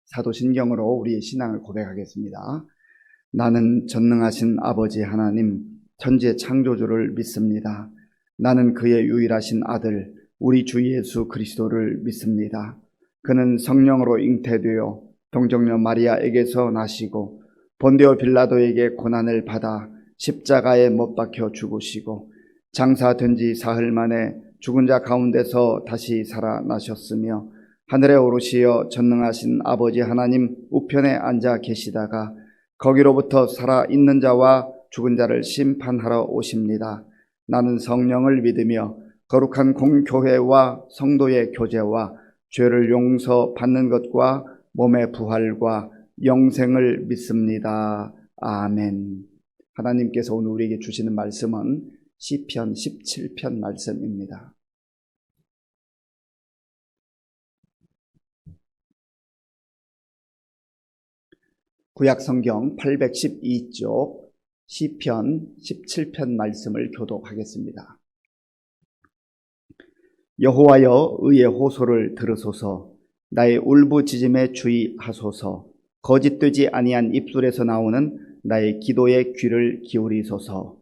사도신경으로 우리의 신앙을 고백하겠습니다. 나는 전능하신 아버지 하나님 천지의 창조주를 믿습니다. 나는 그의 유일하신 아들 우리 주 예수 그리스도를 믿습니다. 그는 성령으로 잉태되어 동정녀 마리아에게서 나시고 본디오 빌라도에게 고난을 받아 십자가에 못 박혀 죽으시고 장사된 지 사흘 만에 죽은 자 가운데서 다시 살아나셨으며 하늘에 오르시어 전능하신 아버지 하나님 우편에 앉아 계시다가 거기로부터 살아있는 자와 죽은 자를 심판하러 오십니다. 나는 성령을 믿으며 거룩한 공교회와 성도의 교제와 죄를 용서받는 것과 몸의 부활과 영생을 믿습니다. 아멘. 하나님께서 오늘 우리에게 주시는 말씀은 시편 17편 말씀입니다. 구약성경 812쪽 시편 17편 말씀을 교독하겠습니다. 여호와여 의의 호소를 들으소서. 나의 울부짖음에 주의하소서. 거짓되지 아니한 입술에서 나오는 나의 기도에 귀를 기울이소서.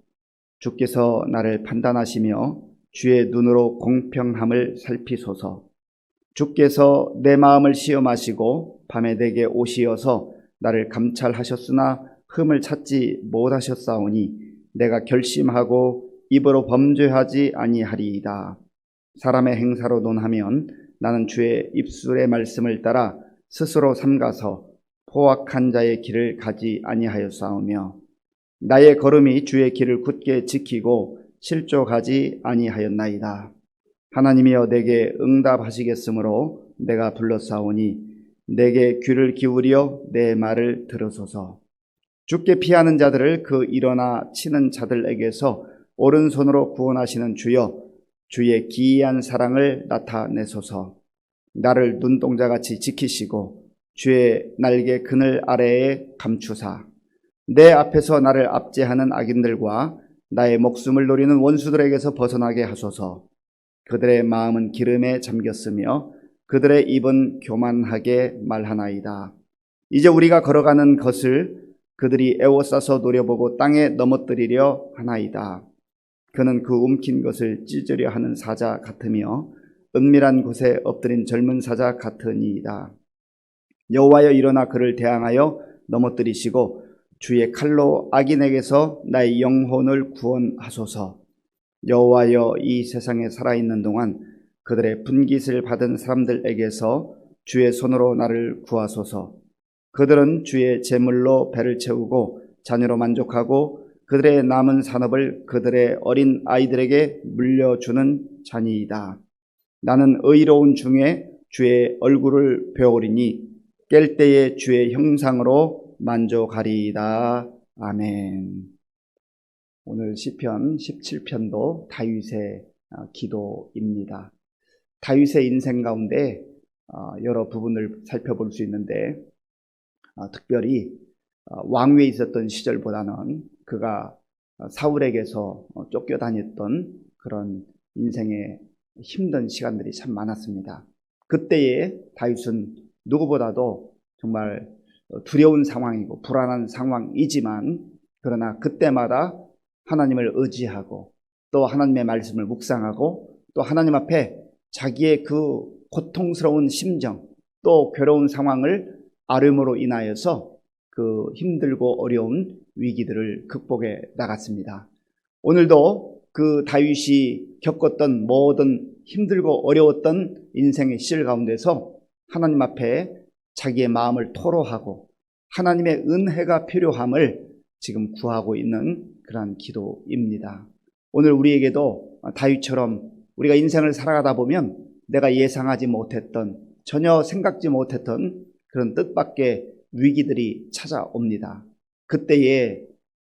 주께서 나를 판단하시며 주의 눈으로 공평함을 살피소서. 주께서 내 마음을 시험하시고 밤에 내게 오시어서 나를 감찰하셨으나 흠을 찾지 못하셨사오니 내가 결심하고 입으로 범죄하지 아니하리이다. 사람의 행사로 논하면 나는 주의 입술의 말씀을 따라 스스로 삼가서 포악한 자의 길을 가지 아니하였사오며 나의 걸음이 주의 길을 굳게 지키고 실족하지 아니하였나이다. 하나님이여 내게 응답하시겠으므로 내가 불렀사오니 내게 귀를 기울여 내 말을 들으소서. 주께 피하는 자들을 그 일어나 치는 자들에게서 오른손으로 구원하시는 주여 주의 기이한 사랑을 나타내소서. 나를 눈동자같이 지키시고 주의 날개 그늘 아래에 감추사 내 앞에서 나를 압제하는 악인들과 나의 목숨을 노리는 원수들에게서 벗어나게 하소서. 그들의 마음은 기름에 잠겼으며 그들의 입은 교만하게 말하나이다. 이제 우리가 걸어가는 것을 그들이 애워싸서 노려보고 땅에 넘어뜨리려 하나이다. 그는 그 움킨 것을 찢으려 하는 사자 같으며 은밀한 곳에 엎드린 젊은 사자 같으니이다. 여호와여 일어나 그를 대항하여 넘어뜨리시고 주의 칼로 악인에게서 나의 영혼을 구원하소서. 여호와여 이 세상에 살아있는 동안 그들의 분깃을 받은 사람들에게서 주의 손으로 나를 구하소서. 그들은 주의 제물로 배를 채우고 자녀로 만족하고 그들의 남은 산업을 그들의 어린 아이들에게 물려주는 자니이다. 나는 의로운 중에 주의 얼굴을 배우리니 깰 때에 주의 형상으로 만족하리이다. 아멘. 오늘 시편 17편도 다윗의 기도입니다. 다윗의 인생 가운데 여러 부분을 살펴볼 수 있는데 특별히 왕위에 있었던 시절보다는 그가 사울에게서 쫓겨다녔던 그런 인생의 힘든 시간들이 참 많았습니다. 그때에 다윗은 누구보다도 정말 두려운 상황이고 불안한 상황이지만 그러나 그때마다 하나님을 의지하고 또 하나님의 말씀을 묵상하고 또 하나님 앞에 자기의 그 고통스러운 심정 또 괴로운 상황을 아뢰므로 인하여서 그 힘들고 어려운 위기들을 극복해 나갔습니다. 오늘도 그 다윗이 겪었던 모든 힘들고 어려웠던 인생의 시절 가운데서 하나님 앞에 자기의 마음을 토로하고 하나님의 은혜가 필요함을 지금 구하고 있는 그러한 기도입니다. 오늘 우리에게도 다윗처럼 우리가 인생을 살아가다 보면 내가 예상하지 못했던 전혀 생각지 못했던 그런 뜻밖의 위기들이 찾아옵니다. 그때에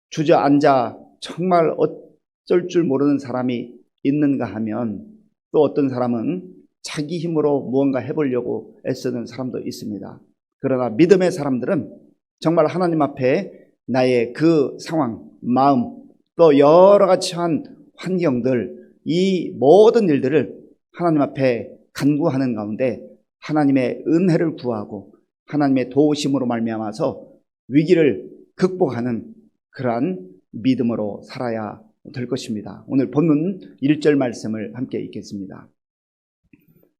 주저앉아 정말 어쩔 줄 모르는 사람이 있는가 하면 또 어떤 사람은 자기 힘으로 무언가 해보려고 애쓰는 사람도 있습니다. 그러나 믿음의 사람들은 정말 하나님 앞에 나의 그 상황, 마음, 또 여러 가지한 환경들, 이 모든 일들을 하나님 앞에 간구하는 가운데 하나님의 은혜를 구하고 하나님의 도우심으로 말미암아서 위기를 극복하는 그러한 믿음으로 살아야 될 것입니다. 오늘 본문 1절 말씀을 함께 읽겠습니다.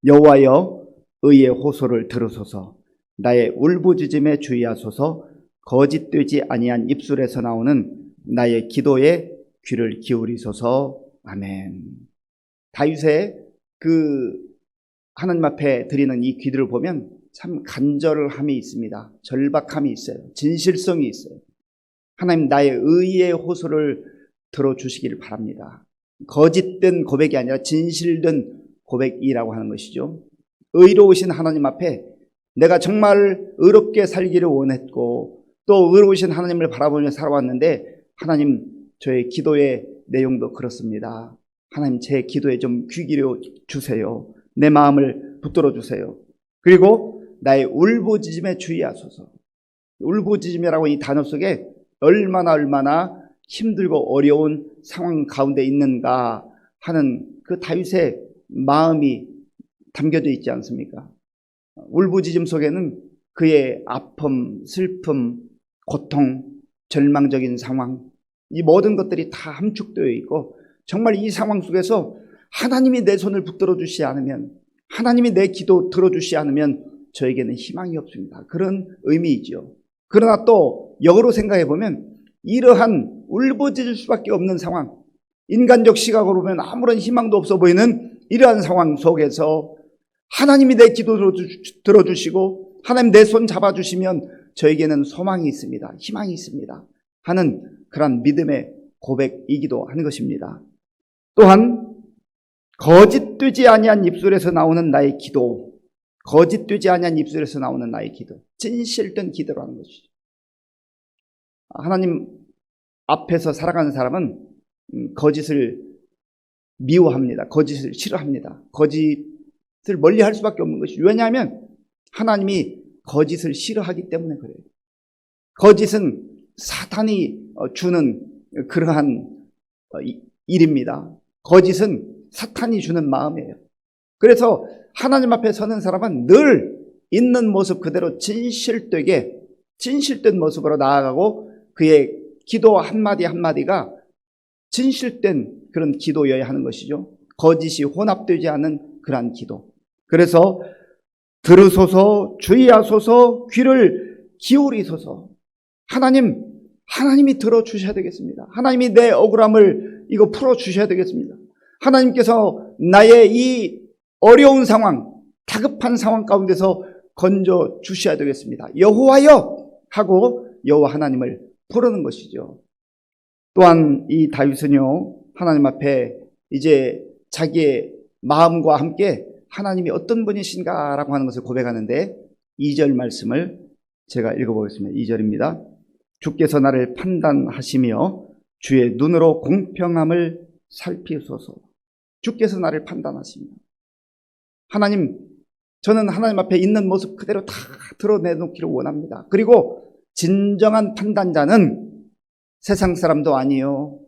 여호와여 의의 호소를 들으소서. 나의 울부짖음에 주의하소서. 거짓되지 아니한 입술에서 나오는 나의 기도에 귀를 기울이소서. 아멘. 다윗의 하나님 앞에 드리는 이 기도를 보면 참 간절함이 있습니다. 절박함이 있어요. 진실성이 있어요. 하나님, 나의 의의 호소를 들어주시기를 바랍니다. 거짓된 고백이 아니라 진실된 고백이라고 하는 것이죠. 의로우신 하나님 앞에 내가 정말 의롭게 살기를 원했고 또 의로우신 하나님을 바라보며 살아왔는데, 하나님, 저의 기도의 내용도 그렇습니다. 하나님, 제 기도에 좀 귀 기울여 주세요. 내 마음을 붙들어 주세요. 그리고 나의 울부짖음에 주의하소서. 울부짖음이라고 이 단어 속에 얼마나 힘들고 어려운 상황 가운데 있는가 하는 그 다윗의 마음이 담겨져 있지 않습니까? 울부짖음 속에는 그의 아픔, 슬픔, 고통, 절망적인 상황, 이 모든 것들이 다 함축되어 있고, 정말 이 상황 속에서 하나님이 내 손을 붙들어 주시지 않으면, 하나님이 내 기도 들어주시지 않으면 저에게는 희망이 없습니다. 그런 의미이죠. 그러나 또 역으로 생각해 보면 이러한 울부짖을 수밖에 없는 상황, 인간적 시각으로 보면 아무런 희망도 없어 보이는 이러한 상황 속에서 하나님이 내 기도 들어주시고 하나님 내 손 잡아주시면 저에게는 소망이 있습니다. 희망이 있습니다. 하는 그런 믿음의 고백이기도 하는 것입니다. 또한 거짓되지 아니한 입술에서 나오는 나의 기도, 거짓되지 아니한 입술에서 나오는 나의 기도, 진실된 기도라는 것이죠. 하나님 앞에서 살아가는 사람은 거짓을 미워합니다. 거짓을 싫어합니다. 거짓을 멀리할 수밖에 없는 것이죠. 왜냐하면 하나님이 거짓을 싫어하기 때문에 그래요. 거짓은 사탄이 주는 그러한 일입니다. 거짓은 사탄이 주는 마음이에요. 그래서 하나님 앞에 서는 사람은 늘 있는 모습 그대로 진실된 모습으로 나아가고 그의 기도 한마디 한마디가 진실된 그런 기도여야 하는 것이죠. 거짓이 혼합되지 않은 그러한 기도. 그래서 들으소서, 주의하소서, 귀를 기울이소서. 하나님이 들어주셔야 되겠습니다. 하나님이 내 억울함을 이거 풀어주셔야 되겠습니다. 하나님께서 나의 이 어려운 상황, 다급한 상황 가운데서 건져 주셔야 되겠습니다. 여호와여 하고 여호와 하나님을 부르는 것이죠. 또한 이 다윗은요, 하나님 앞에 이제 자기의 마음과 함께 하나님이 어떤 분이신가라고 하는 것을 고백하는데 2절 말씀을 제가 읽어보겠습니다. 2절입니다. 주께서 나를 판단하시며 주의 눈으로 공평함을 살피소서. 주께서 나를 판단하십니다. 하나님, 저는 하나님 앞에 있는 모습 그대로 다 드러내놓기를 원합니다. 그리고 진정한 판단자는 세상 사람도 아니요,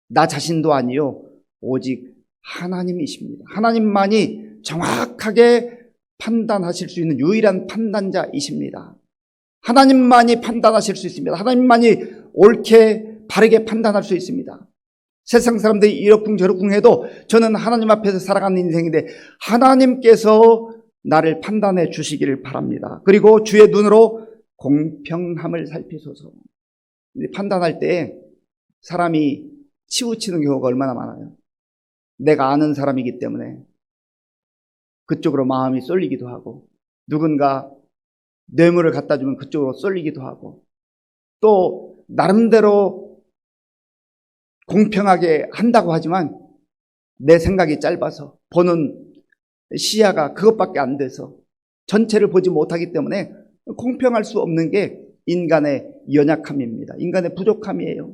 나 자신도 아니요, 오직 하나님이십니다. 하나님만이 정확하게 판단하실 수 있는 유일한 판단자이십니다. 하나님만이 판단하실 수 있습니다. 하나님만이 옳게 바르게 판단할 수 있습니다. 세상 사람들이 이러쿵저러쿵 해도 저는 하나님 앞에서 살아가는 인생인데 하나님께서 나를 판단해 주시기를 바랍니다. 그리고 주의 눈으로 공평함을 살피소서. 판단할 때 사람이 치우치는 경우가 얼마나 많아요. 내가 아는 사람이기 때문에 그쪽으로 마음이 쏠리기도 하고, 누군가 뇌물을 갖다 주면 그쪽으로 쏠리기도 하고, 또 나름대로 공평하게 한다고 하지만 내 생각이 짧아서 보는 시야가 그것밖에 안 돼서 전체를 보지 못하기 때문에 공평할 수 없는 게 인간의 연약함입니다. 인간의 부족함이에요.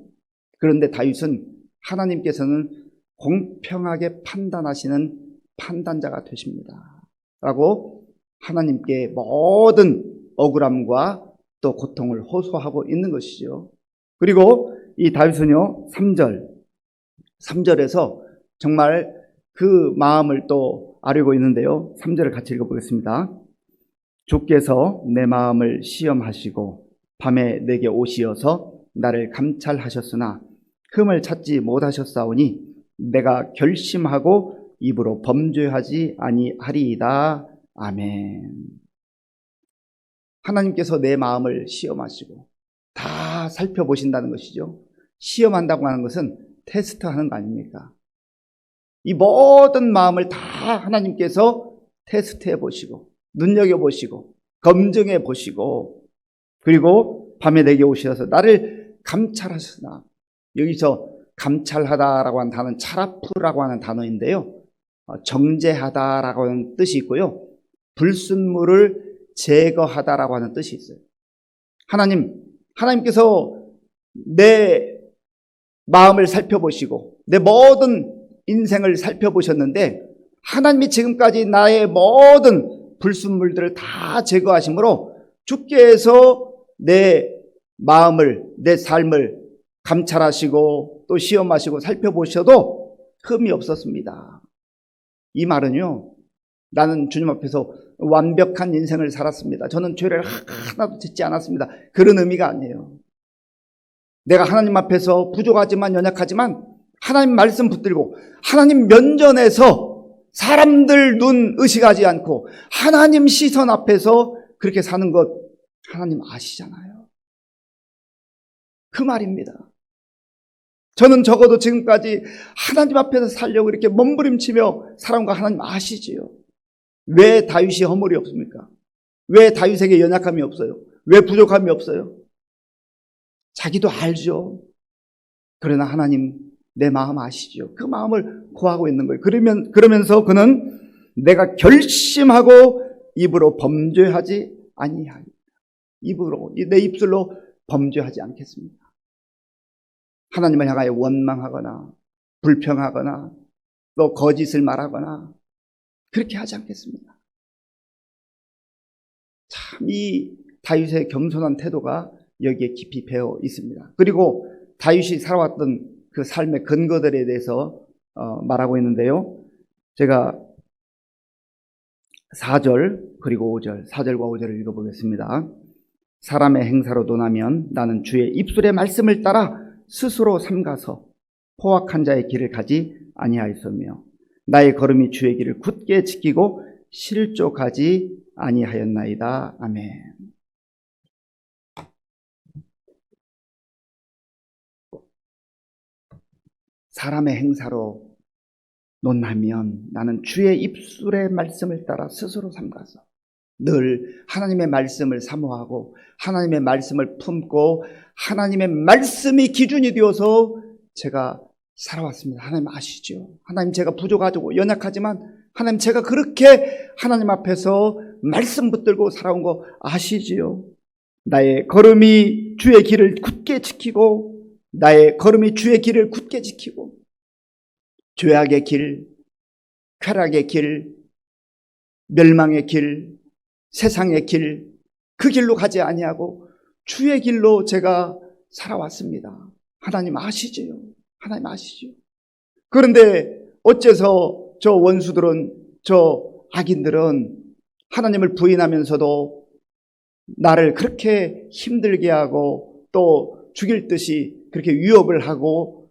그런데 다윗은 하나님께서는 공평하게 판단하시는 판단자가 되십니다. 라고 하나님께 모든 억울함과 또 고통을 호소하고 있는 것이죠. 그리고 이 다윗은요, 3절에서 정말 그 마음을 또 아뢰고 있는데요. 3절을 같이 읽어보겠습니다. 주께서 내 마음을 시험하시고 밤에 내게 오시어서 나를 감찰하셨으나 흠을 찾지 못하셨사오니 내가 결심하고 입으로 범죄하지 아니하리이다. 아멘. 하나님께서 내 마음을 시험하시고 다 살펴보신다는 것이죠. 시험한다고 하는 것은 테스트하는 거 아닙니까? 이 모든 마음을 다 하나님께서 테스트해 보시고 눈여겨보시고 검증해 보시고 그리고 밤에 내게 오셔서 나를 감찰하시나. 여기서 감찰하다라고 하는 단어는 차라프라고 하는 단어인데요, 정죄하다라고 하는 뜻이 있고요, 불순물을 제거하다라고 하는 뜻이 있어요. 하나님께서 내 마음을 살펴보시고 내 모든 인생을 살펴보셨는데 하나님이 지금까지 나의 모든 불순물들을 다 제거하심으로 주께서 내 마음을, 내 삶을 감찰하시고 또 시험하시고 살펴보셔도 흠이 없었습니다. 이 말은요, 나는 주님 앞에서 완벽한 인생을 살았습니다, 저는 죄를 하나도 짓지 않았습니다, 그런 의미가 아니에요. 내가 하나님 앞에서 부족하지만 연약하지만 하나님 말씀 붙들고 하나님 면전에서 사람들 눈 의식하지 않고 하나님 시선 앞에서 그렇게 사는 것 하나님 아시잖아요. 그 말입니다. 저는 적어도 지금까지 하나님 앞에서 살려고 이렇게 몸부림치며 살아온 거 하나님 아시지요. 왜 다윗이 허물이 없습니까? 왜 다윗에게 연약함이 없어요? 왜 부족함이 없어요? 자기도 알죠. 그러나 하나님 내 마음 아시죠. 그 마음을 고하고 있는 거예요. 그러면서 그는 내가 결심하고 입으로 범죄하지 아니하리라. 내 입술로 범죄하지 않겠습니다. 하나님을 향하여 원망하거나 불평하거나 또 거짓을 말하거나 그렇게 하지 않겠습니다. 참 이 다윗의 겸손한 태도가 여기에 깊이 배어 있습니다. 그리고 다윗이 살아왔던 그 삶의 근거들에 대해서 말하고 있는데요, 제가 4절 그리고 5절, 4절과 5절을 읽어보겠습니다. 사람의 행사로 논하면 나는 주의 입술의 말씀을 따라 스스로 삼가서 포악한 자의 길을 가지 아니하였으며 나의 걸음이 주의 길을 굳게 지키고 실족하지 아니하였나이다. 아멘. 사람의 행사로 논하면 나는 주의 입술의 말씀을 따라 스스로 삼가서 늘 하나님의 말씀을 사모하고 하나님의 말씀을 품고 하나님의 말씀이 기준이 되어서 제가 살아왔습니다. 하나님 아시죠? 하나님 제가 부족하고 연약하지만 하나님 제가 그렇게 하나님 앞에서 말씀 붙들고 살아온 거 아시지요? 나의 걸음이 주의 길을 굳게 지키고 나의 걸음이 주의 길을 굳게 지키고 죄악의 길, 쾌락의 길, 멸망의 길, 세상의 길, 그 길로 가지 아니하고 주의 길로 제가 살아왔습니다. 하나님 아시지요? 하나님 아시죠? 그런데 어째서 저 원수들은, 저 악인들은 하나님을 부인하면서도 나를 그렇게 힘들게 하고 또 죽일 듯이 그렇게 위협을 하고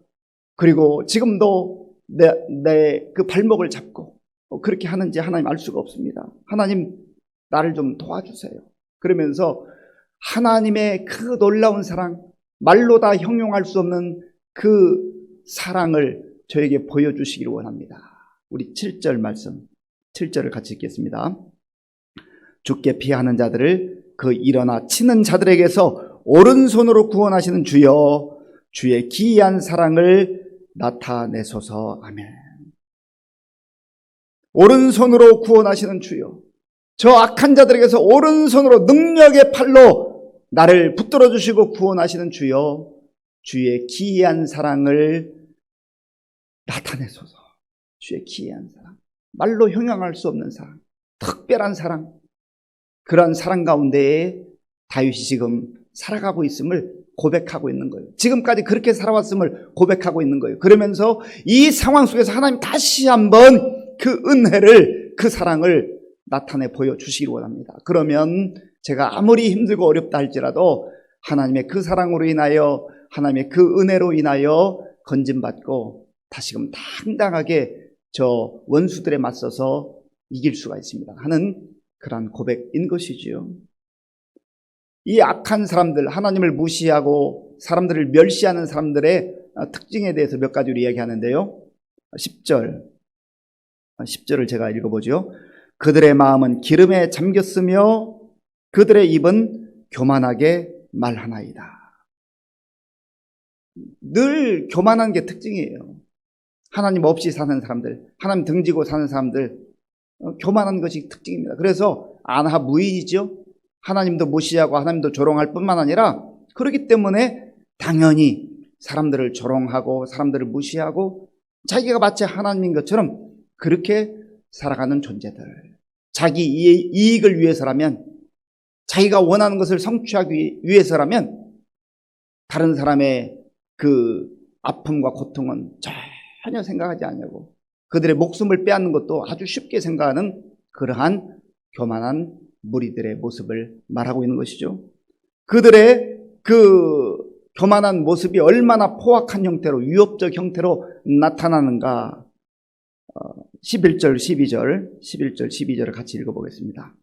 그리고 지금도 내 그 발목을 잡고 그렇게 하는지 하나님 알 수가 없습니다. 하나님 나를 좀 도와주세요. 그러면서 하나님의 그 놀라운 사랑, 말로 다 형용할 수 없는 그 사랑을 저에게 보여주시기를 원합니다. 우리 7절 말씀, 7절을 같이 읽겠습니다. 주께 피하는 자들을 그 일어나 치는 자들에게서 오른손으로 구원하시는 주여, 주의 기이한 사랑을 나타내소서. 아멘. 오른손으로 구원하시는 주여, 저 악한 자들에게서 오른손으로 능력의 팔로 나를 붙들어 주시고 구원하시는 주여, 주의 기이한 사랑을 나타내소서. 주의 기이한 사랑, 말로 형용할 수 없는 사랑, 특별한 사랑, 그런 사랑 가운데에 다윗이 지금 살아가고 있음을 고백하고 있는 거예요. 지금까지 그렇게 살아왔음을 고백하고 있는 거예요. 그러면서 이 상황 속에서 하나님 다시 한번 그 은혜를, 그 사랑을 나타내 보여주시길 원합니다. 그러면 제가 아무리 힘들고 어렵다 할지라도 하나님의 그 사랑으로 인하여, 하나님의 그 은혜로 인하여 건진받고 다시금 당당하게 저 원수들에 맞서서 이길 수가 있습니다 하는 그러한 고백인 것이지요. 이 악한 사람들, 하나님을 무시하고 사람들을 멸시하는 사람들의 특징에 대해서 몇 가지로 이야기하는데요. 10절을 제가 읽어보죠. 그들의 마음은 기름에 잠겼으며 그들의 입은 교만하게 말하나이다. 늘 교만한 게 특징이에요. 하나님 없이 사는 사람들, 하나님 등지고 사는 사람들, 교만한 것이 특징입니다. 그래서 안하무인이죠. 하나님도 무시하고 하나님도 조롱할 뿐만 아니라 그렇기 때문에 당연히 사람들을 조롱하고 사람들을 무시하고 자기가 마치 하나님인 것처럼 그렇게 살아가는 존재들. 자기 이익을 위해서라면, 자기가 원하는 것을 성취하기 위해서라면 다른 사람의 그 아픔과 고통은 전혀 생각하지 않냐고, 그들의 목숨을 빼앗는 것도 아주 쉽게 생각하는 그러한 교만한 무리들의 모습을 말하고 있는 것이죠. 그들의 그 교만한 모습이 얼마나 포악한 형태로, 위협적 형태로 나타나는가. 11절, 12절을 같이 읽어보겠습니다.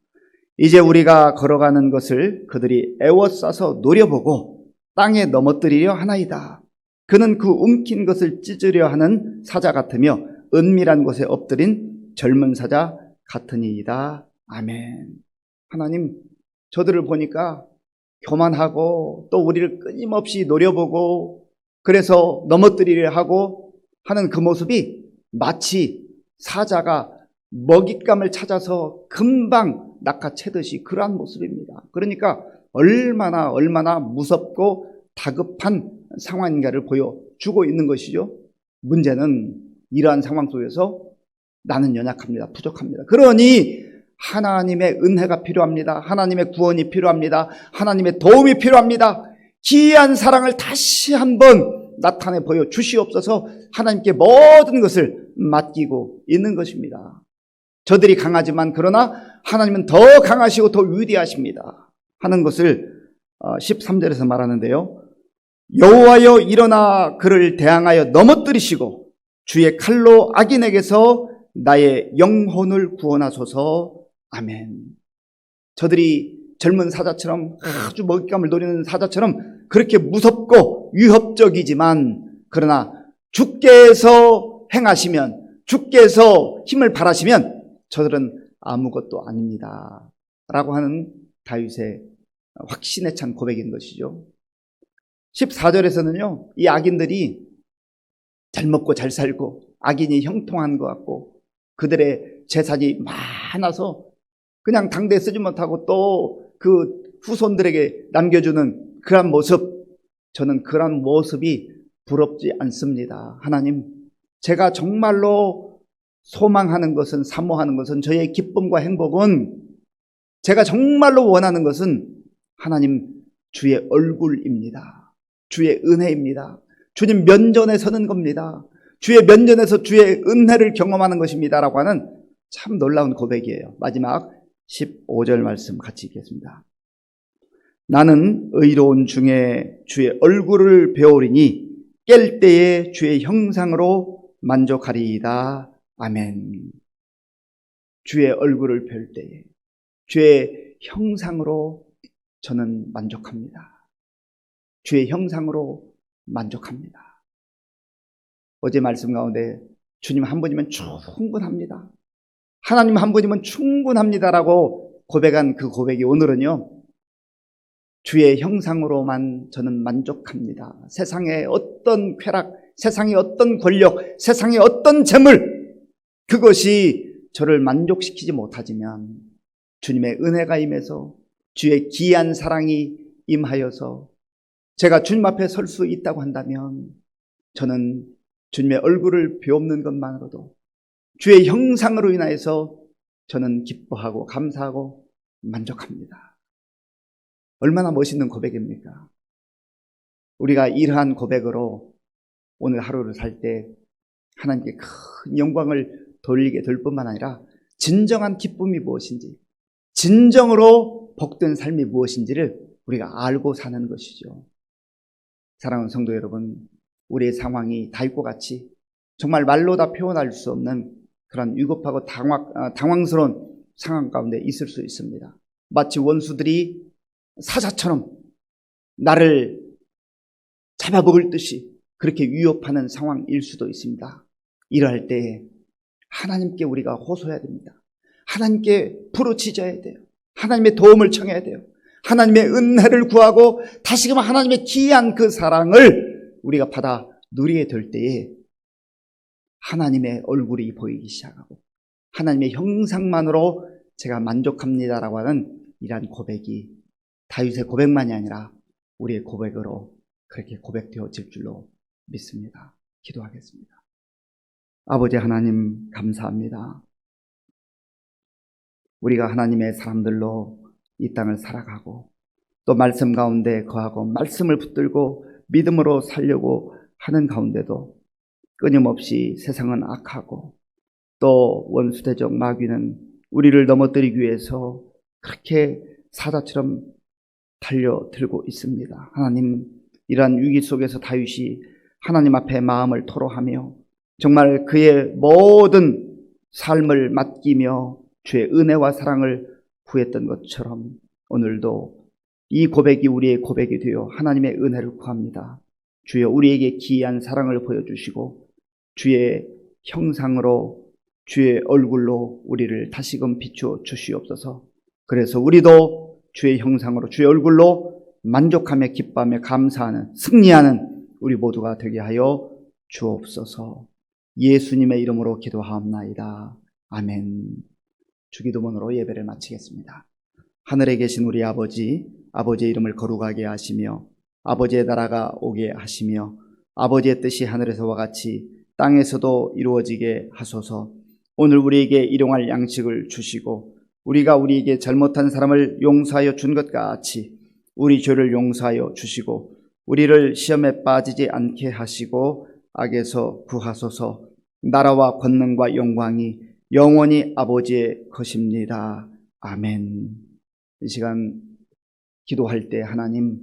이제 우리가 걸어가는 것을 그들이 애워싸서 노려보고 땅에 넘어뜨리려 하나이다. 그는 그 움킨 것을 찢으려 하는 사자 같으며 은밀한 곳에 엎드린 젊은 사자 같으니이다. 아멘. 하나님, 저들을 보니까 교만하고 또 우리를 끊임없이 노려보고 그래서 넘어뜨리려 하고 하는 그 모습이 마치 사자가 먹잇감을 찾아서 금방 낚아채듯이 그러한 모습입니다. 그러니까 얼마나 무섭고 다급한 상황인가를 보여주고 있는 것이죠. 문제는 이러한 상황 속에서 나는 연약합니다. 부족합니다. 그러니 하나님의 은혜가 필요합니다. 하나님의 구원이 필요합니다. 하나님의 도움이 필요합니다. 기이한 사랑을 다시 한번 나타내 보여주시옵소서. 하나님께 모든 것을 맡기고 있는 것입니다. 저들이 강하지만 그러나 하나님은 더 강하시고 더 위대하십니다 하는 것을 13절에서 말하는데요. 여호와여 일어나 그를 대항하여 넘어뜨리시고 주의 칼로 악인에게서 나의 영혼을 구원하소서. 아멘. 저들이 젊은 사자처럼 아주 먹잇감을 노리는 사자처럼 그렇게 무섭고 위협적이지만 그러나 주께서 행하시면, 주께서 힘을 발하시면 저들은 아무것도 아닙니다 라고 하는 다윗의 확신에 찬 고백인 것이죠. 14절에서는요 이 악인들이 잘 먹고 잘 살고 악인이 형통한 것 같고 그들의 재산이 많아서 그냥 당대에 쓰지 못하고 또 그 후손들에게 남겨주는 그런 모습, 저는 그런 모습이 부럽지 않습니다. 하나님, 제가 정말로 소망하는 것은, 사모하는 것은, 저의 기쁨과 행복은, 제가 정말로 원하는 것은 하나님 주의 얼굴입니다. 주의 은혜입니다. 주님 면전에 서는 겁니다. 주의 면전에서 주의 은혜를 경험하는 것입니다 라고 하는 참 놀라운 고백이에요. 마지막 15절 말씀 같이 읽겠습니다. 나는 의로운 중에 주의 얼굴을 배우리니 깰 때에 주의 형상으로 만족하리이다. 아멘. 주의 얼굴을 배울 때에 주의 형상으로 저는 만족합니다. 주의 형상으로 만족합니다. 어제 말씀 가운데 주님 한 분이면 충분합니다. 하나님 한 분이면 충분합니다라고 고백한 그 고백이 오늘은요 주의 형상으로만 저는 만족합니다. 세상의 어떤 쾌락, 세상의 어떤 권력, 세상의 어떤 재물, 그것이 저를 만족시키지 못하지만 주님의 은혜가 임해서 주의 기이한 사랑이 임하여서 제가 주님 앞에 설 수 있다고 한다면 저는 주님의 얼굴을 배우는 것만으로도 주의 형상으로 인하여서 저는 기뻐하고 감사하고 만족합니다. 얼마나 멋있는 고백입니까? 우리가 이러한 고백으로 오늘 하루를 살 때 하나님께 큰 영광을 돌리게 될 뿐만 아니라 진정한 기쁨이 무엇인지, 진정으로 복된 삶이 무엇인지를 우리가 알고 사는 것이죠. 사랑하는 성도 여러분, 우리의 상황이 다윗과 같이 정말 말로 다 표현할 수 없는 그런 위급하고 당황스러운 상황 가운데 있을 수 있습니다. 마치 원수들이 사자처럼 나를 잡아먹을 듯이 그렇게 위협하는 상황일 수도 있습니다. 이러할 때 하나님께 우리가 호소해야 됩니다. 하나님께 부르짖어야 돼요. 하나님의 도움을 청해야 돼요. 하나님의 은혜를 구하고 다시금 하나님의 귀한 그 사랑을 우리가 받아 누리게 될 때에 하나님의 얼굴이 보이기 시작하고 하나님의 형상만으로 제가 만족합니다라고 하는 이러한 고백이 다윗의 고백만이 아니라 우리의 고백으로 그렇게 고백되어질 줄로 믿습니다. 기도하겠습니다. 아버지 하나님 감사합니다. 우리가 하나님의 사람들로 이 땅을 살아가고 또 말씀 가운데 거하고 말씀을 붙들고 믿음으로 살려고 하는 가운데도 끊임없이 세상은 악하고 또 원수대적 마귀는 우리를 넘어뜨리기 위해서 그렇게 사자처럼 달려들고 있습니다. 하나님, 이러한 위기 속에서 다윗이 하나님 앞에 마음을 토로하며 정말 그의 모든 삶을 맡기며 주의 은혜와 사랑을 구했던 것처럼 오늘도 이 고백이 우리의 고백이 되어 하나님의 은혜를 구합니다. 주여 우리에게 기이한 사랑을 보여주시고 주의 형상으로 주의 얼굴로 우리를 다시금 비추어 주시옵소서. 그래서 우리도 주의 형상으로 주의 얼굴로 만족하며 기뻐하며 감사하는 승리하는 우리 모두가 되게 하여 주옵소서. 예수님의 이름으로 기도하옵나이다. 아멘. 주기도문으로 예배를 마치겠습니다. 하늘에 계신 우리 아버지, 아버지의 이름을 거룩하게 하시며 아버지의 나라가 오게 하시며 아버지의 뜻이 하늘에서와 같이 땅에서도 이루어지게 하소서. 오늘 우리에게 일용할 양식을 주시고 우리가 우리에게 잘못한 사람을 용서하여 준 것 같이 우리 죄를 용서하여 주시고 우리를 시험에 빠지지 않게 하시고 악에서 구하소서. 나라와 권능과 영광이 영원히 아버지의 것입니다. 아멘. 이 시간 기도할 때 하나님,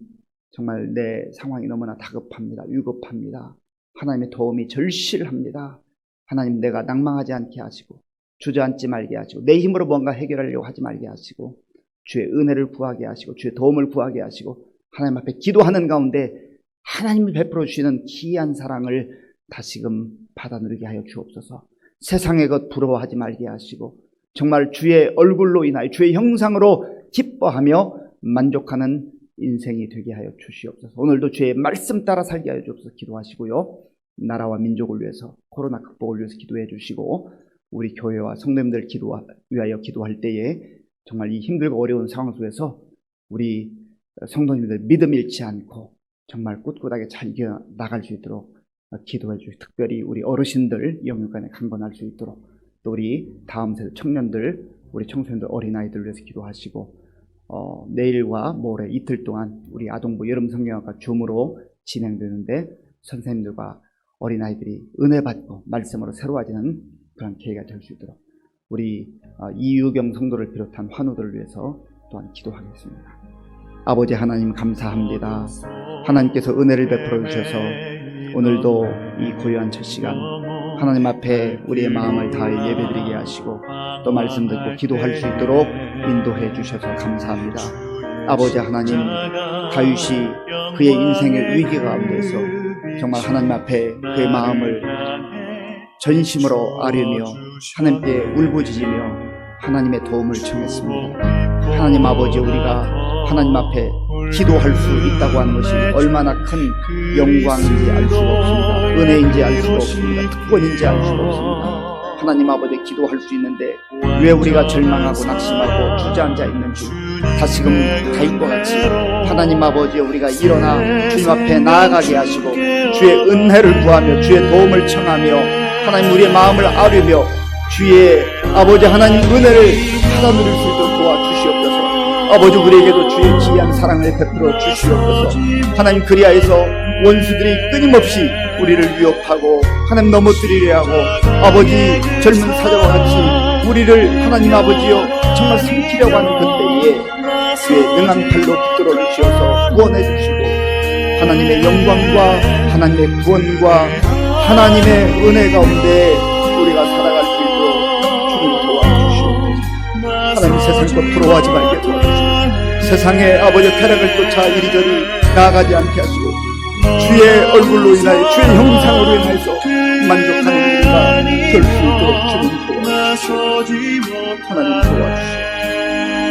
정말 내 상황이 너무나 다급합니다. 위급합니다. 하나님의 도움이 절실합니다. 하나님, 내가 낭망하지 않게 하시고 주저앉지 말게 하시고 내 힘으로 뭔가 해결하려고 하지 말게 하시고 주의 은혜를 구하게 하시고 주의 도움을 구하게 하시고 하나님 앞에 기도하는 가운데 하나님이 베풀어 주시는 귀한 사랑을 다시금 받아 누리게 하여 주옵소서. 세상의 것 부러워하지 말게 하시고 정말 주의 얼굴로 인하여 주의 형상으로 기뻐하며 만족하는 인생이 되게 하여 주시옵소서. 오늘도 주의 말씀 따라 살게 하여 주옵소서. 기도하시고요. 나라와 민족을 위해서, 코로나 극복을 위해서 기도해 주시고 우리 교회와 성도님들 위하여 기도할 때에 정말 이 힘들고 어려운 상황 속에서 우리 성도님들 믿음 잃지 않고 정말 꿋꿋하게 잘 이겨나갈 수 있도록 기도해 주시고, 특별히 우리 어르신들 영육간에 강건할 수 있도록, 또 우리 다음 세대 청년들, 우리 청소년들, 어린아이들 위해서 기도하시고, 내일과 모레 이틀 동안 우리 아동부 여름 성경학과 줌으로 진행되는데 선생님들과 어린아이들이 은혜 받고 말씀으로 새로워지는 그런 계기가 될 수 있도록 우리 이유경 성도를 비롯한 환우들을 위해서 또한 기도하겠습니다. 아버지 하나님 감사합니다. 하나님께서 은혜를 베풀어 주셔서 오늘도 이 고요한 첫 시간 하나님 앞에 우리의 마음을 다해 예배드리게 하시고 또 말씀 듣고 기도할 수 있도록 인도해 주셔서 감사합니다. 아버지 하나님, 다윗이 그의 인생의 위기 가운데서 정말 하나님 앞에 그의 마음을 전심으로 아뢰며 하나님께 울부짖으며 하나님의 도움을 청했습니다. 하나님 아버지, 우리가 하나님 앞에 기도할 수 있다고 하는 것이 얼마나 큰 영광인지 알 수가 없습니다. 은혜인지 알 수가 없습니다. 특권인지 알 수가 없습니다. 하나님 아버지, 기도할 수 있는데 왜 우리가 절망하고 낙심하고 주저앉아 있는지 다시금 다윗과 같이 하나님 아버지, 우리가 일어나 주님 앞에 나아가게 하시고 주의 은혜를 구하며 주의 도움을 청하며 하나님 우리의 마음을 아뢰며 주의 아버지 하나님 은혜를 받아 누릴 수 있도록 도와주시옵소서. 아버지, 우리에게도 주의 귀한 사랑을 베풀어 주시옵소서. 하나님, 그리하여서 원수들이 끊임없이 우리를 위협하고 하나님 넘어뜨리려 하고 아버지 젊은 사자와 같이 우리를 하나님 아버지여 정말 삼키려고 하는 그때에 주의 능한 팔로 붙들어 주시어서 구원해 주시고 하나님의 영광과 하나님의 구원과 하나님의 은혜 가운데 우리가 살아갈 수 있도록 주님 도와주시옵소서. 하나님 세상 것 부러워하지 말게 도와주시고 세상의 아버지 쾌락을 쫓아 이리저리 나아가지 않게 하시고 주의 얼굴로 인하여 주의 형상으로 인하여서 만족하는 우리가 될 수 있도록 주님 도와주시옵소서. 하나님 도와주시옵소서.